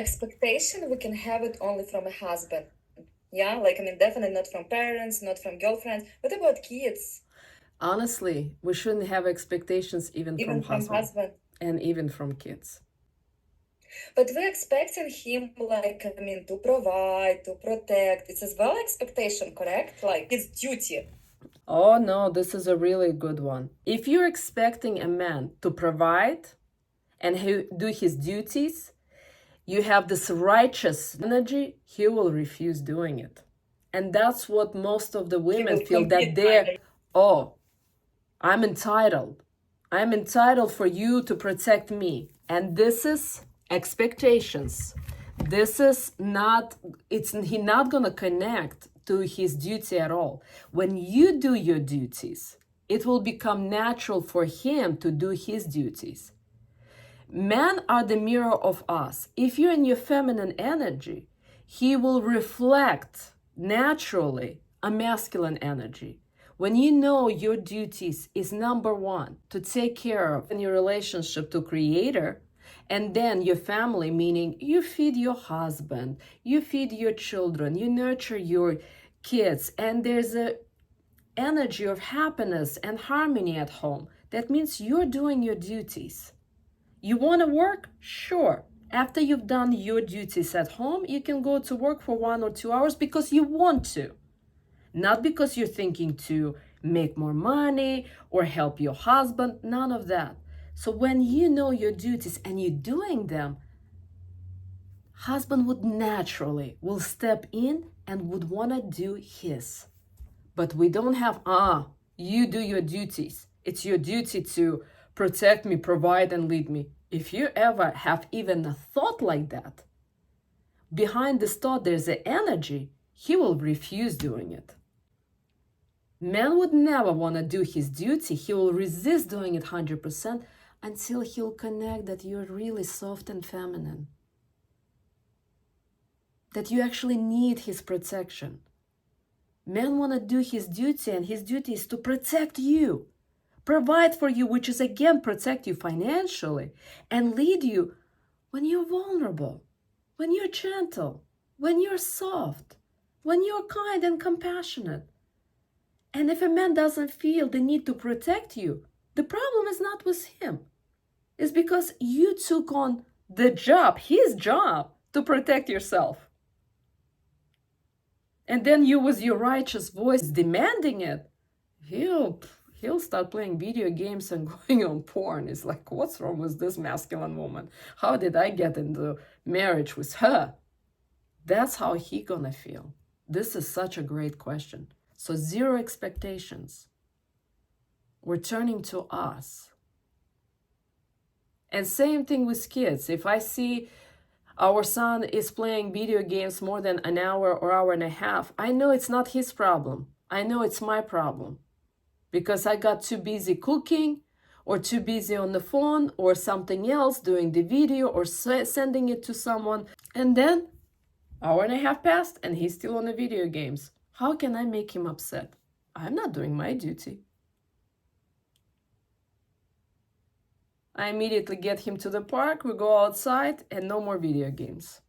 expectation, we can have it only from a husband. Yeah, like, I mean, definitely not from parents, not from girlfriends. What about kids? Honestly, we shouldn't have expectations even from Even from husband. and even from kids. But we're expecting him, like, I mean, to provide, to protect. It's as well expectation, correct? Like, it's duty. Oh no, this is a really good one. If you're expecting a man to provide and do his duties, you have this righteous energy, he will refuse doing it. And that's what most of the He women will feel, that compete. they're, oh, I'm entitled. I'm entitled for you to protect me. And this is expectations. This is not, it's he not gonna connect to his duty at all. When you do your duties, it will become natural for him to do his duties. Men are the mirror of us. If you're in your feminine energy, he will reflect naturally a masculine energy. When you know your duties is number one, to take care of in your relationship to creator, and then your family, meaning you feed your husband, you feed your children, you nurture your kids, and there's a energy of happiness and harmony at home. That means you're doing your duties. You want to work? Sure. After you've done your duties at home, you can go to work for 1 or 2 hours because you want to, not because you're thinking to make more money or help your husband, none of that. So when you know your duties and you're doing them, husband would naturally will step in and would want to do his. But we don't have, you do your duties. It's your duty to protect me, provide, and lead me. If you ever have even a thought like that, behind this thought there's an energy, he will refuse doing it. Man would never want to do his duty. He will resist doing it 100% until he'll connect that you're really soft and feminine. That you actually need his protection. Man want to do his duty, and his duty is to protect you, provide for you, which is again protect you financially, and lead you when you're vulnerable, when you're gentle, when you're soft, when you're kind and compassionate. And if a man doesn't feel the need to protect you, the problem is not with him. It's because you took on the job, his job, to protect yourself. And then you, with your righteous voice demanding it, he'll start playing video games and going on porn. It's like, what's wrong with this masculine woman? How did I get into marriage with her? That's how he gonna feel. This is such a great question. So zero expectations. We're turning to us. And same thing with kids. If I see our son is playing video games more than an hour or hour and a half, I know it's not his problem. I know it's my problem. Because I got too busy cooking or too busy on the phone or something else, doing the video or sending it to someone. And then hour and a half passed and he's still on the video games. How can I make him upset? I'm not doing my duty. I immediately get him to the park, we go outside, and no more video games.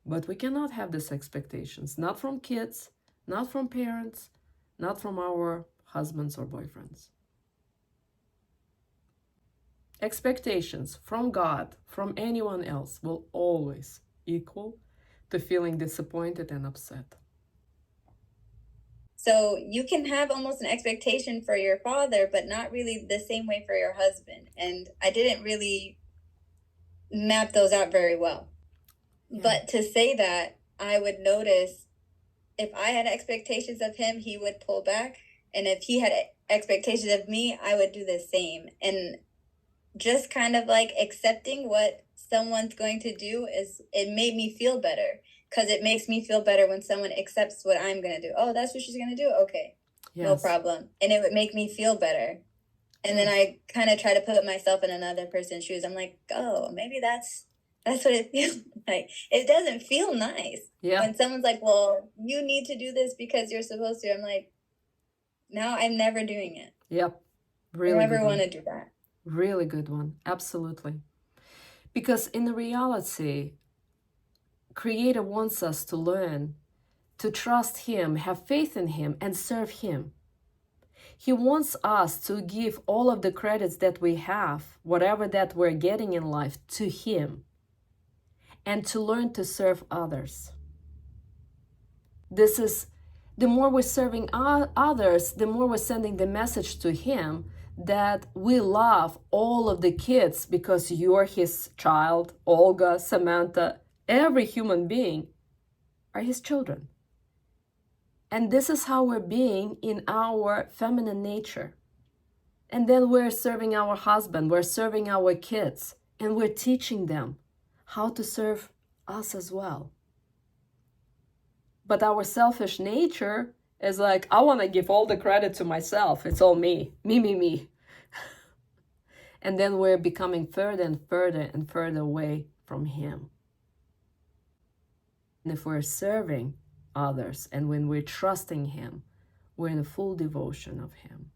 But we cannot have these expectations, not from kids, not from parents, not from our husbands or boyfriends. Expectations from God, from anyone else, will always equal to feeling disappointed and upset. So you can have almost an expectation for your father, but not really the same way for your husband. And I didn't really map those out very well. Yeah. But to say that, I would notice if I had expectations of him, he would pull back. And if he had expectations of me, I would do the same. And just kind of like accepting what someone's going to do it made me feel better, because it makes me feel better when someone accepts what I'm going to do. Oh, that's what she's going to do? Okay, yes. No problem. And it would make me feel better. And then I kind of try to put myself in another person's shoes. I'm like, oh, maybe that's what it feels like. It doesn't feel nice. Yeah. When someone's like, well, you need to do this because you're supposed to. I'm like, no, I'm never doing it. Yep. Really I never want to do that. Really good one. Absolutely. Because in reality, Creator wants us to learn to trust Him, have faith in Him, and serve Him. He wants us to give all of the credits that we have, whatever that we're getting in life, to Him, and to learn to serve others. This is, the more we're serving others, the more we're sending the message to Him that we love all of the kids because you're His child. Olga, Samantha, every human being are His children. And this is how we're being in our feminine nature. And then we're serving our husband, we're serving our kids, and we're teaching them how to serve us as well. But our selfish nature is like, I want to give all the credit to myself. It's all me. Me. And then we're becoming further and further and further away from Him. And if we're serving others and when we're trusting Him, we're in a full devotion of Him.